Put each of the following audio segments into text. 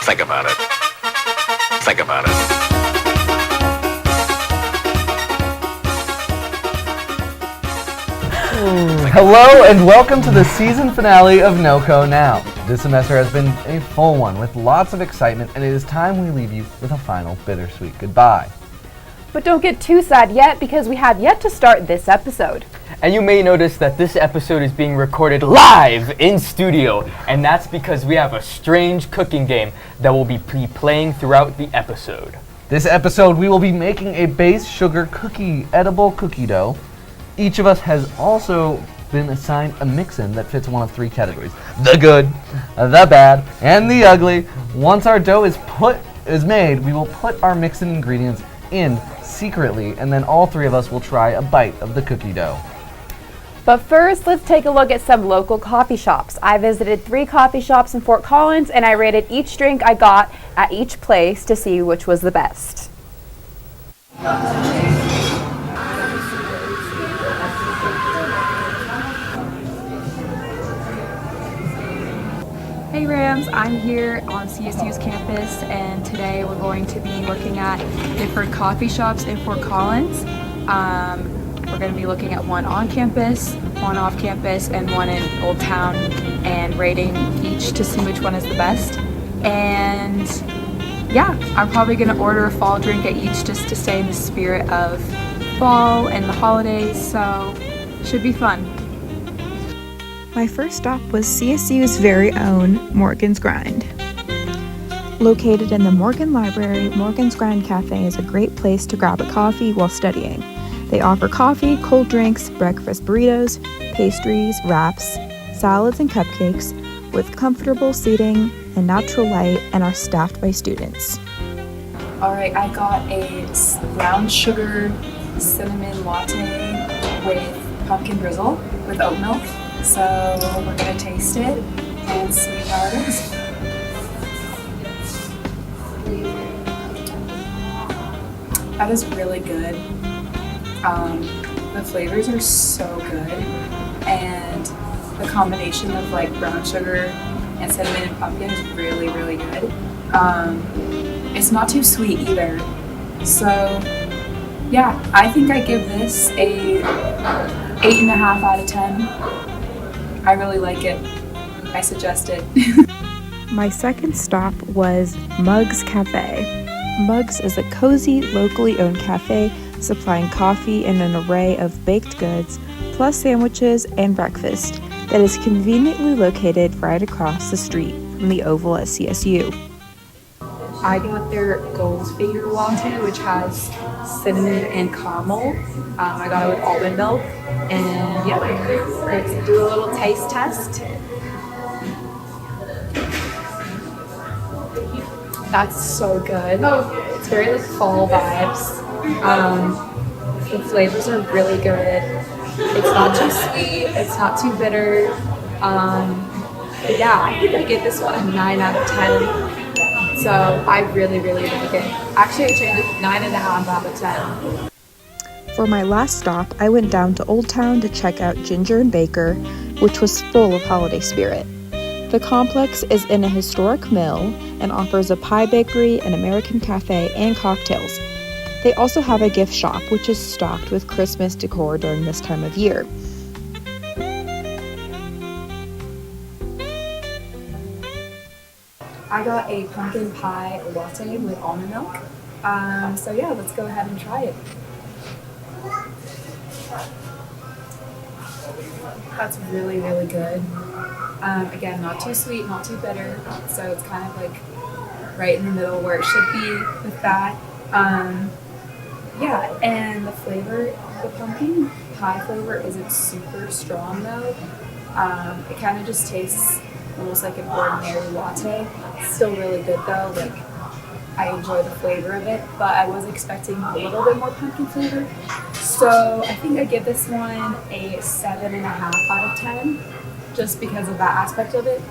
Think about it. Think about it. Hello and welcome to the season finale of NOCO Now. This semester has been a full one with lots of excitement, and it is time we leave you with a final bittersweet goodbye. But don't get too sad yet, because we have yet to start this episode. And you may notice that this episode is being recorded live in studio, and that's because we have a strange cooking game that will be playing throughout the episode. This episode we will be making a base sugar edible cookie dough. Each of us has also been assigned a mix-in that fits one of three categories: the good, the bad, and the ugly. Once our dough is made, we will put our mix-in ingredients in secretly, and then all three of us will try a bite of the cookie dough. But first, let's take a look at some local coffee shops. I visited 3 coffee shops in Fort Collins, and I rated each drink I got at each place to see which was the best. Hey Rams, I'm here on CSU's campus, and today we're going to be looking at different coffee shops in Fort Collins. We're going to be looking at one on campus, one off campus, and one in Old Town, and rating each to see which one is the best. And yeah, I'm probably going to order a fall drink at each just to stay in the spirit of fall and the holidays, so should be fun. My first stop was CSU's very own Morgan's Grind. Located in the Morgan Library, Morgan's Grind Cafe is a great place to grab a coffee while studying. They offer coffee, cold drinks, breakfast burritos, pastries, wraps, salads, and cupcakes with comfortable seating and natural light, and are staffed by students. Alright, I got a brown sugar cinnamon latte with pumpkin drizzle with oat milk. So we're going to taste it and see how it is. That is really good. The flavors are so good, and the combination of like brown sugar and cinnamon and pumpkin is really, really good. It's not too sweet either. So yeah, I think I give this a 8.5 out of 10. I really like it. I suggest it. My second stop was Mug's Cafe. Mug's is a cozy, locally owned cafe supplying coffee and an array of baked goods, plus sandwiches and breakfast, that is conveniently located right across the street from the Oval at CSU. I got their Goldfinger latte, which has cinnamon and caramel. I got it with almond milk, and yeah, let's do a little taste test. That's so good. It's very like fall vibes. The flavors are really good. It's not too sweet. It's not too bitter. But yeah, I think I give this one a 9 out of 10. So I really, really like it. Actually, I changed it 9.5 out of 10. For my last stop, I went down to Old Town to check out Ginger and Baker, which was full of holiday spirit. The complex is in a historic mill and offers a pie bakery, an American cafe, and cocktails. They also have a gift shop, which is stocked with Christmas decor during this time of year. I got a pumpkin pie latte with almond milk. So yeah, let's go ahead and try it. That's really, really good. Again, not too sweet, not too bitter. So it's kind of like right in the middle where it should be with that. Yeah, and the flavor, the pumpkin pie flavor isn't super strong though. It kind of just tastes almost like an ordinary latte. It's still really good though. Like, I enjoy the flavor of it, but I was expecting a little bit more pumpkin flavor. So I think I give this one a 7.5 out of 10, just because of that aspect of it.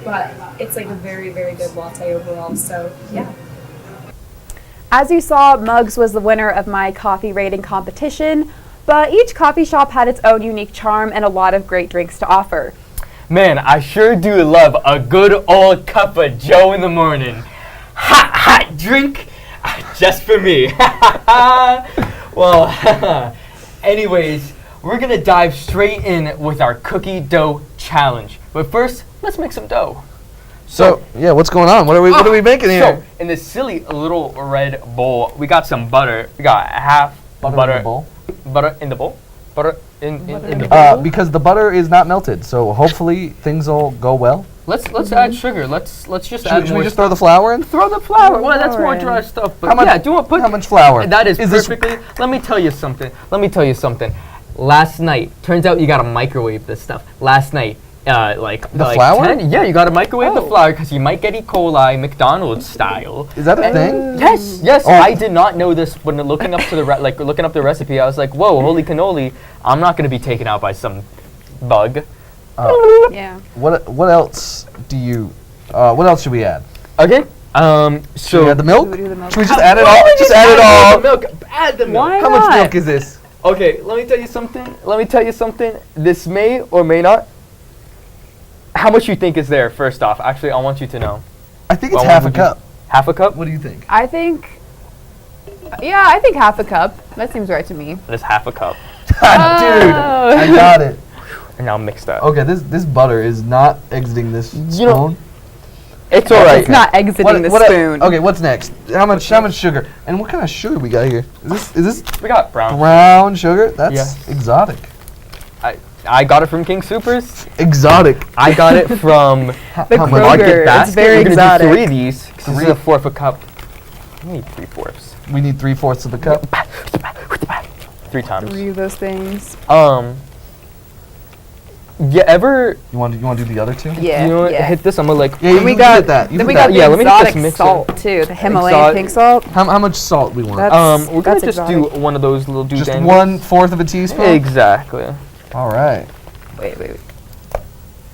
But it's like a very, very good latte overall. So yeah. As you saw, Mug's was the winner of my coffee rating competition, but each coffee shop had its own unique charm and a lot of great drinks to offer. Man, I sure do love a good old cup of Joe in the morning. hot drink just for me. Well, anyways, we're gonna dive straight in with our cookie dough challenge. But first, let's make some dough. So yeah, what's going on? What are we making here? So in this silly little red bowl, we got some butter. We got half butter in the bowl. Butter in the bowl. Butter in the bowl. Because the butter is not melted, so hopefully things will go well. Let's add sugar. Let's just add Should more. we just throw the flour in? Throw the flour. Well, that's more in. dry stuff. But How much- yeah, do you put how much flour? That is Is this- perfectly. Let me tell you something. Last night, turns out you gotta microwave this stuff. Last night, The flour? Yeah, you gotta microwave the flour because you might get E. coli McDonald's style. Is that a thing? Yes. Oh. I did not know this when looking up to the looking up the recipe. I was like, whoa, holy cannoli! I'm not gonna be taken out by some bug. Yeah. What else do you? What else should we add? Okay. Should So we add the milk? Should we do the milk? Should we just add it all? Just add it all. The milk. Add the milk. Why How much not? milk is this? Okay, let me tell you something. This may or may not. How much you think is there? First off, actually, I want you to know. I think it's Well, half a would you- cup. Half a cup. What do you think? I think half a cup. That seems right to me. That is half a cup. Dude, I got it. And now mix that. Okay, this butter is not exiting this You know- spoon. It's all right. It's not exiting the spoon. Okay, what's next? How much sugar? And what kind of sugar we got here? Is this We got brown. brown sugar? That's Yes. exotic. I got it from King Supers. Exotic. I got it from The How much? Kroger. Market It's Basket. very We're gonna exotic. do 3 of these. 'Cause this is Three? a fourth of a cup. I need 3/4. We need 3/4 of a cup. 3 times. Three of those things. You ever You want to do the other two? Yeah. you know what, yeah. hit this? I'm gonna like. Yeah, you Then we can got hit that. You Then hit we that. got Yeah, the let me get this exotic mixer. salt too. The Himalayan Exotic- pink salt. How much salt we want? That's- We're gonna that's just do exotic. one of those little Just doodandies. 1/4 of a teaspoon. Exactly. All right. Wait.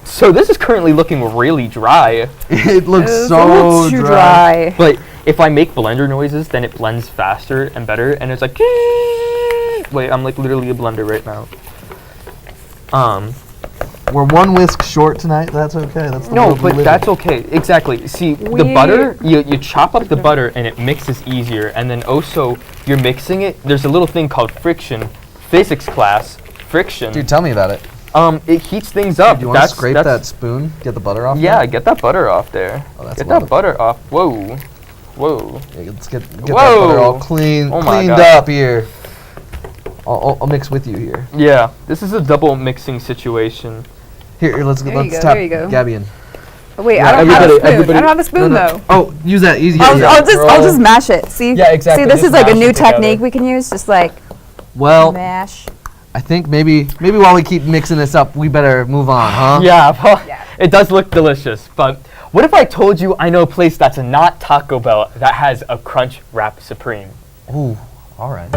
So this is currently looking really dry. It looks It's a so little too dry. But if I make blender noises, then it blends faster and better, and it's like. Wait, I'm like literally a blender right now. We're one whisk short tonight. That's okay. That's the No, world we but live that's in. okay. Exactly. See, the butter, you chop up the butter and it mixes easier. And then also, you're mixing it. There's a little thing called friction. Physics class, friction. Dude, tell me about it. It heats things up. Do you want to scrape that spoon? Get the butter off? Yeah, there? get that butter off there. Oh, that's Get a lot that of- butter off. Whoa. Yeah, let's get that Whoa. butter all cleaned Oh my cleaned God. up here. I'll mix with you here. Yeah, this is a double mixing situation. Here, let's There you let's go, tap there you go. Gabby in. Oh, wait, Yeah, I don't have a everybody- spoon. everybody- I don't have a spoon though. Oh, use that. Easy. I'll yeah. just mash it. See? Yeah, exactly, See, this just is like a mash new it together. technique we can use. Just like Well, mash. I think maybe while we keep mixing this up, we better move on, huh? Yeah, well, it does look delicious. But what if I told you I know a place that's not Taco Bell that has a Crunch Wrap Supreme? Ooh, all right.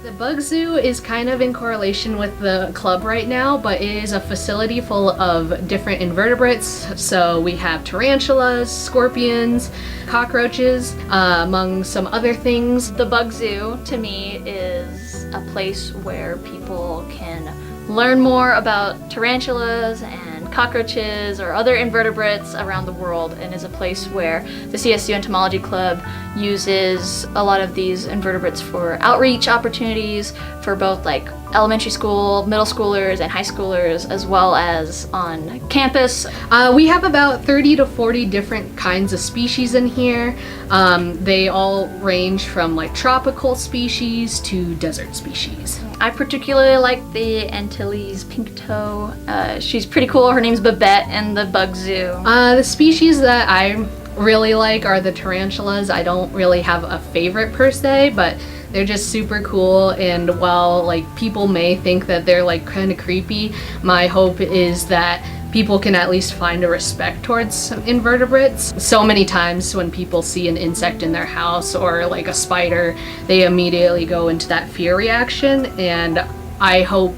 The Bug Zoo is kind of in correlation with the club right now, but it is a facility full of different invertebrates. So we have tarantulas, scorpions, cockroaches, among some other things. The Bug Zoo, to me, is a place where people can learn more about tarantulas and cockroaches or other invertebrates around the world, and is a place where the CSU Entomology Club uses a lot of these invertebrates for outreach opportunities for both like elementary school, middle schoolers, and high schoolers, as well as on campus. We have about 30 to 40 different kinds of species in here. They all range from like tropical species to desert species. I particularly like the Antilles pink toe. She's pretty cool. Her name's Babette in the Bug Zoo. The species that I really like are the tarantulas. I don't really have a favorite per se, but they're just super cool, and while like people may think that they're like kind of creepy, my hope is that people can at least find a respect towards invertebrates. So many times when people see an insect in their house or like a spider, they immediately go into that fear reaction, and I hope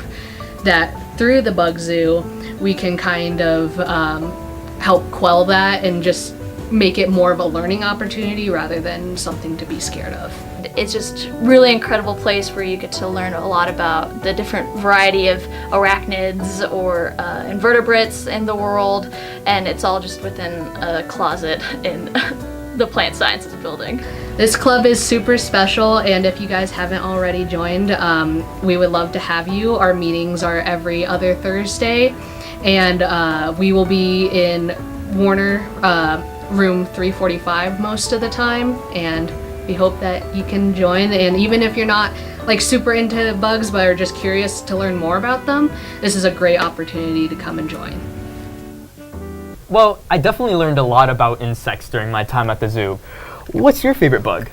that through the Bug Zoo we can kind of help quell that and just make it more of a learning opportunity rather than something to be scared of. It's just really incredible place where you get to learn a lot about the different variety of arachnids or invertebrates in the world, and it's all just within a closet in the plant sciences building. This club is super special, and if you guys haven't already joined, we would love to have you. Our meetings are every other Thursday, and we will be in Warner room 345 most of the time, and we hope that you can join. And even if you're not like super into bugs but are just curious to learn more about them, this is a great opportunity to come and join. Well, I definitely learned a lot about insects during my time at the zoo. What's your favorite bug?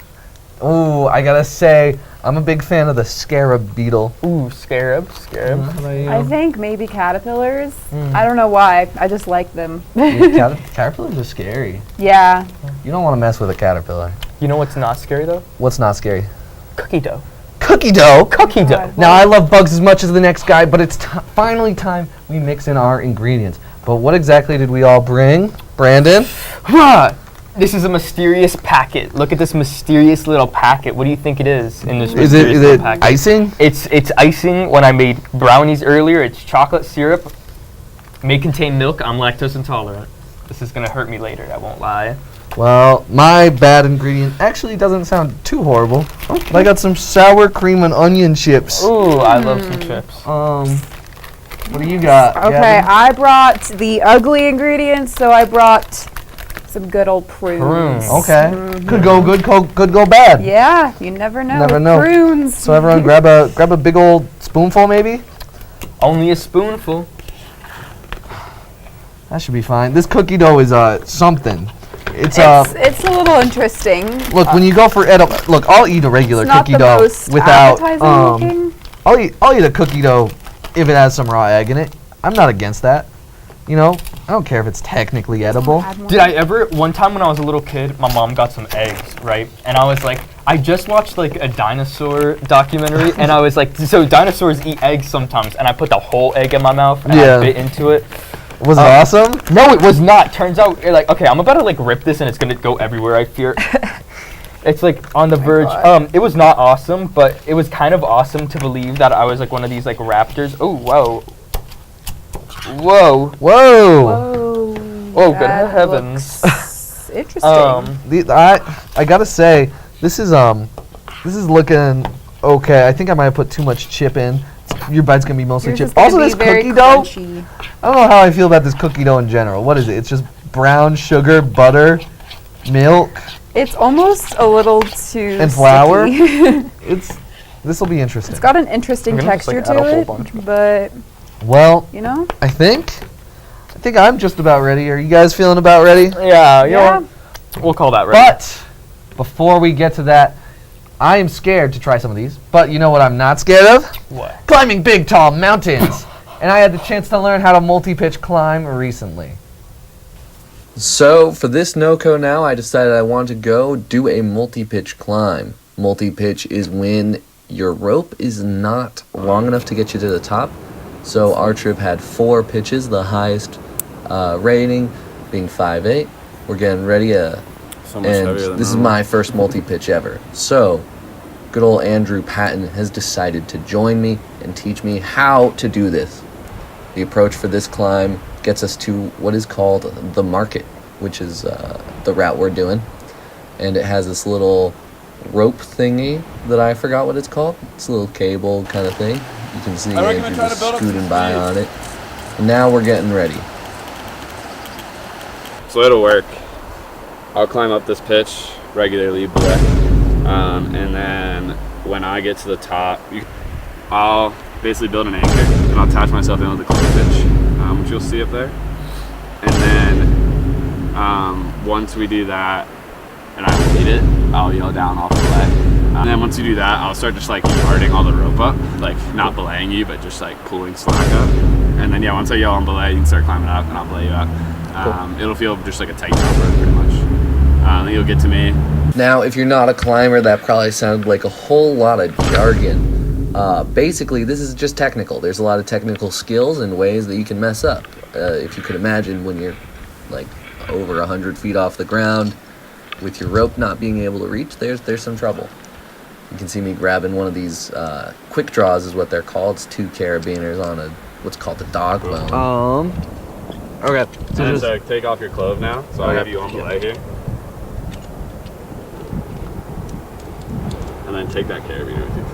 Ooh, I gotta say, I'm a big fan of the scarab beetle. Ooh, scarab. I think maybe caterpillars. I don't know why. I just like them. Caterpillars are scary. Yeah. You don't want to mess with a caterpillar. You know what's not scary though? What's not scary? Cookie dough. Cookie dough? Cookie dough. God. Now, I love bugs as much as the next guy, but it's finally time we mix in our ingredients. But what exactly did we all bring? Brandon? This is a mysterious packet. Look at this mysterious little packet. What do you think it is in this Is mysterious little it packet? icing? It's icing. When I made brownies earlier, it's chocolate syrup. May contain milk. I'm lactose intolerant. This is gonna hurt me later, I won't lie. Well, my bad ingredient actually doesn't sound too horrible. But I got some sour cream and onion chips. Ooh, I love some chips. What do you got? Okay, Gabby? I brought the ugly ingredients, so I brought some good old prunes. Prunes. Okay. Could go good, could go bad. Yeah, you never know. Never with know. Prunes. So everyone grab a big old spoonful maybe? Only a spoonful. That should be fine. This cookie dough is something. It's It's a little interesting. look, when you go for edible, look, I'll eat a regular It's not cookie the dough most without appetizing looking. I'll eat a cookie dough if it has some raw egg in it. I'm not against that. You know, I don't care if it's technically edible. Did I ever, one time when I was a little kid, my mom got some eggs, right? And I was like, I just watched like a dinosaur documentary, and I was like, so dinosaurs eat eggs sometimes, and I put the whole egg in my mouth, and Yeah. I bit into it. Was it awesome? No, it was not. Turns out, you're like, okay, I'm about to like rip this, and it's gonna go everywhere, I fear. It's like on the verge. It was not awesome, but it was kind of awesome to believe that I was like one of these like raptors. Oh, whoa. Whoa. Whoa. Whoa. Oh, good that heavens. looks interesting. I gotta say, this is looking okay. I think I might have put too much chip in. Your bite's gonna be mostly Yours chip. is gonna Also, be this very cookie dough. crunchy. I don't know how I feel about this cookie dough in general. What is it? It's just brown sugar, butter, milk, It's almost a little too and flour. sticky. This will be interesting. It's got an interesting I'm gonna just, texture like, add a whole to bunch. it, but Well, you know, I think I'm just about ready. Are you guys feeling about ready? Yeah, you yeah. know, we'll call that right. But before we get to that, I am scared to try some of these. But you know what I'm not scared of? What? Climbing big, tall mountains. And I had the chance to learn how to multi-pitch climb recently. So for this NOCO Now, I decided I wanted to go do a multi-pitch climb. Multi-pitch is when your rope is not long enough to get you to the top. So our trip had 4 pitches, the highest rating being 5.8. We're getting ready, and this is my first multi-pitch ever. So good old Andrew Patton has decided to join me and teach me how to do this. The approach for this climb gets us to what is called the market, which is the route we're doing. And it has this little rope thingy that I forgot what it's called. It's a little cable kind of thing. You can see Andrew just scooting by on it. And now we're getting ready. So it'll work. I'll climb up this pitch regularly, and then when I get to the top, I'll basically build an anchor and I'll attach myself in with the climb pitch, which you'll see up there. And then once we do that, and I lead it, I'll yell down off belay. And then once you do that, I'll start just like guarding all the rope up, like not belaying you, but just like pulling slack up. And then yeah, once I yell on belay, you can start climbing up and I'll belay you up. It'll feel just like a tight top rope pretty much. Then you'll get to me. Now, if you're not a climber, that probably sounded like a whole lot of jargon. Basically, this is just technical. There's a lot of technical skills and ways that you can mess up. If you could imagine when you're like over 100 feet off the ground. With your rope not being able to reach, there's some trouble. You can see me grabbing one of these quick draws is what they're called. It's 2 carabiners on what's called a dog bone. Okay. So take off your clove now. So I'll have you on belay here. And then take that carabiner with you.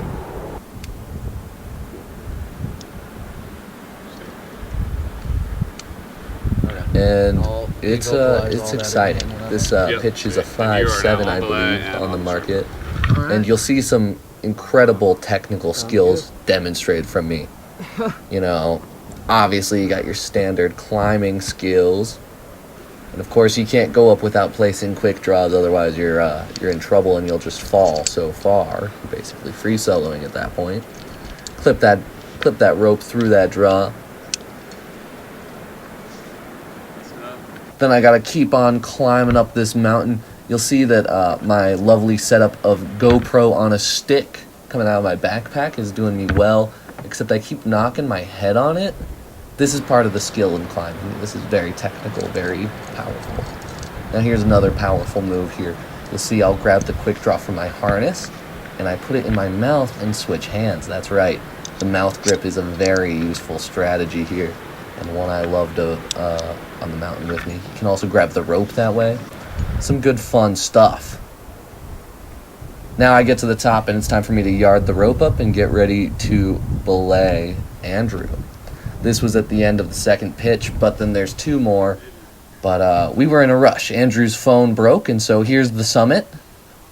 And it's exciting. This pitch is a 5.7, I believe, on the market. And you'll see some incredible technical skills demonstrated from me. You know, obviously you got your standard climbing skills. And of course you can't go up without placing quick draws, otherwise you're in trouble and you'll just fall so far. You're basically free soloing at that point. Clip that rope through that draw. Then I gotta keep on climbing up this mountain. You'll see that my lovely setup of GoPro on a stick coming out of my backpack is doing me well, except I keep knocking my head on it. This is part of the skill in climbing. This is very technical, very powerful. Now here's another powerful move here. You'll see I'll grab the quick draw from my harness and I put it in my mouth and switch hands. That's right. The mouth grip is a very useful strategy here, and one I love to on the mountain with me. You can also grab the rope that way. Some good fun stuff. Now I get to the top and it's time for me to yard the rope up and get ready to belay Andrew. This was at the end of the second pitch, but then there's 2 more. But we were in a rush. Andrew's phone broke, and so here's the summit.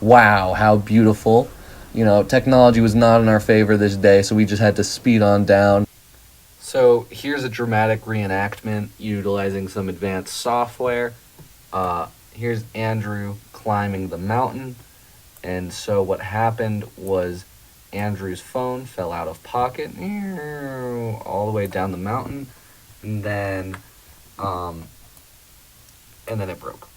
Wow, how beautiful. You know, technology was not in our favor this day, so we just had to speed on down. So here's a dramatic reenactment utilizing some advanced software. Here's Andrew climbing the mountain. And so what happened was Andrew's phone fell out of pocket all the way down the mountain, and then it broke.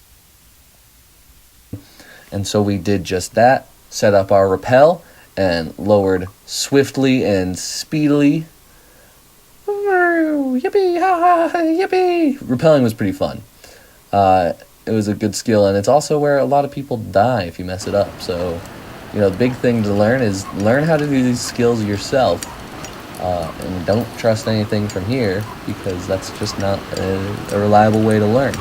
And so we did just that, set up our rappel, and lowered swiftly and speedily. Yippee, ha, ha, yippee! Rappelling was pretty fun. It was a good skill, and it's also where a lot of people die if you mess it up. So, you know, the big thing to learn is learn how to do these skills yourself, and don't trust anything from here, because that's just not a reliable way to learn.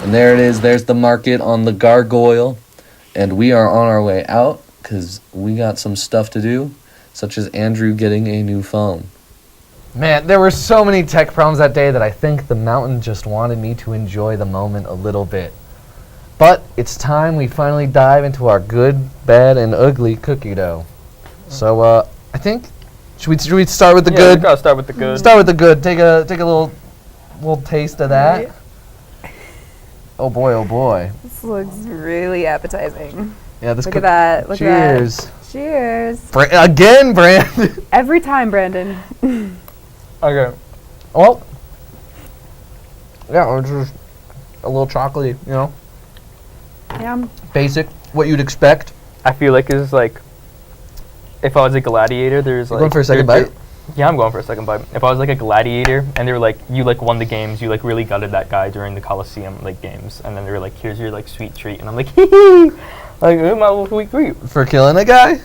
And there it is. There's the market on the gargoyle, and we are on our way out because we got some stuff to do, such as Andrew getting a new phone. Man, there were so many tech problems that day that I think the mountain just wanted me to enjoy the moment a little bit. But it's time we finally dive into our good, bad, and ugly cookie dough. So I think should we start with the good? We gotta start with the good. Start with the good. Take a little taste of that. Right. Oh boy, oh boy. This looks really appetizing. Yeah, this Look at that. Look at Cheers. that. Cheers. Again, Brandon. Every time, Brandon. Okay. Well, yeah, it's just a little chocolatey, you know. Yeah. Basic, what you'd expect. I feel like it's like, if I was a gladiator, there's like... Going for a second bite? Yeah, I'm going for a second bite. If I was like a gladiator, and they were like, you like won the games, you like really gutted that guy during the Coliseum like games, and then they were like, here's your like sweet treat, and I'm like, hee hee, like, my little sweet treat. For killing a guy?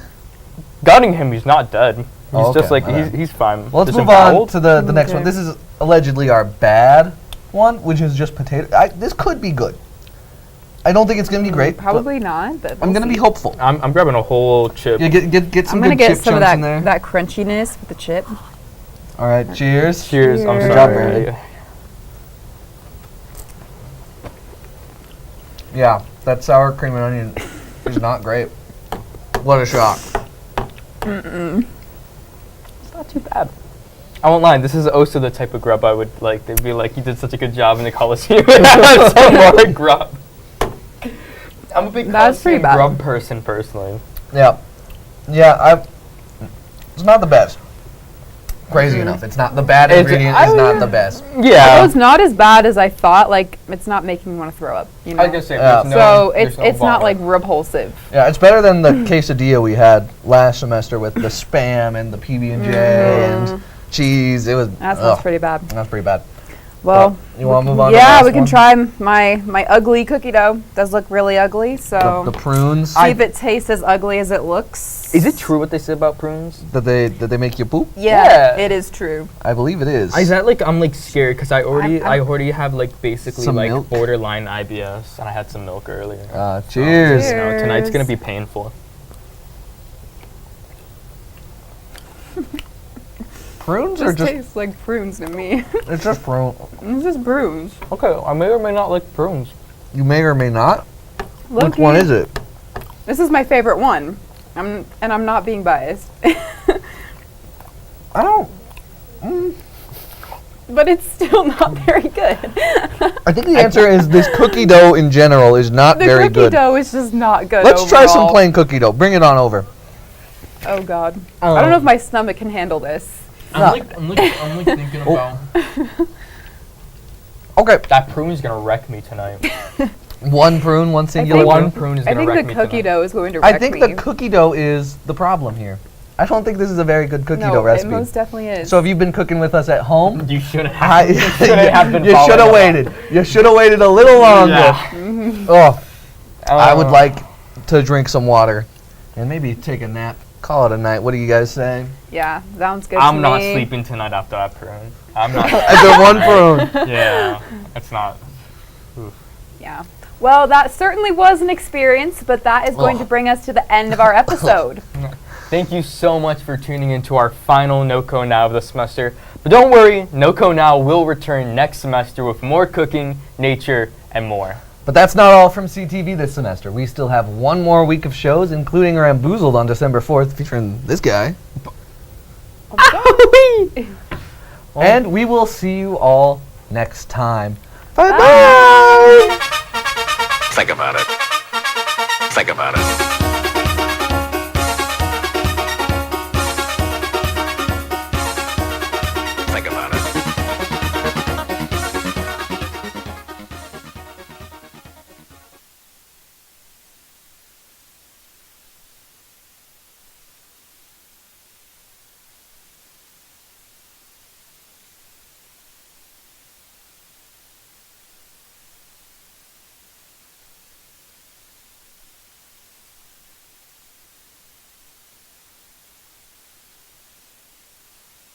Gutting him, he's not dead. He's just like, he's fine. Well, let's move on to the next one. This is allegedly our bad one, which is just potato. This could be good. I don't think it's going to be great. Probably not, but I'm going to be hopeful. I'm grabbing a whole chip. Yeah, get some I'm gonna good get chip some of chunks in there. that crunchiness with the chip. All right, cheers. Cheers. I'm Cheers. Good job, sorry. Brandon. Yeah, that sour cream and onion is not great. What a shock. It's not too bad. I won't lie, this is also the type of grub I would like. They'd be like, you did such a good job in the Coliseum. Have some more grub. I'm a big That's pretty Coliseum bad. grub person, personally. Yeah. It's not the best. Crazy enough, it's not the bad ingredient. Is not the best. Yeah. It's not as bad as I thought. Like, it's not making me want to throw up. You know? I was gonna say, Yeah. So it's not like repulsive. Yeah, it's better than the quesadilla we had last semester with the Spam and the PB&J and cheese. It was. That sounds pretty bad. That's pretty bad. Well, you want to move on? to the yeah, last we can one? try my ugly cookie dough. Does look really ugly, so The prunes. see if it tastes as ugly as it looks. Is it true what they say about prunes? That they make you poop? Yeah, Yeah. it is true. I believe it is. Is that like I'm like scared because I already have like basically Some like milk? borderline IBS and I had some milk earlier. Cheers. You know, tonight's gonna Cheers. be painful. Prunes are Just just tastes like prunes to me. it's just prune. It's just prunes. Okay, I may or may not like prunes. You may or may not. Which Look, one is it? This is my favorite one. I'm not being biased. I don't. But it's still not very good. I think the answer is this cookie dough in general is not The very cookie good. dough is just not good. Let's try some overall. plain cookie dough. Bring it on over. Oh God. I don't know if my stomach can handle this. I'm like thinking about Okay. that prune's gonna wreck me tonight. One prune, one singular think- prune. One prune is I gonna think wreck the me cookie tonight. dough is going to I wreck think me. the cookie dough is the problem here. I don't think this is a very good cookie dough No, it recipe. most definitely is. So if you've been cooking with us at home, You should I- have. You shouldn't have been. you should following have along. waited. You should have waited a little longer. Yeah. Oh, I would Uh, like to drink some water and maybe take a nap. Call it a night. What do you guys say? Yeah, sounds good to I'm me. not sleeping tonight after that prune. I'm not. I got one prune. Yeah, it's not. Yeah. Well, that certainly was an experience, but that is going to bring us to the end of our episode. Thank you so much for tuning into our final NOCO Now of the semester. But don't worry, NOCO Now will return next semester with more cooking, nature, and more. But that's not all from CTV this semester. We still have one more week of shows, including Ramboozled on December 4th, featuring this guy. And we will see you all next time. Bye-bye! Think about it. Think about it.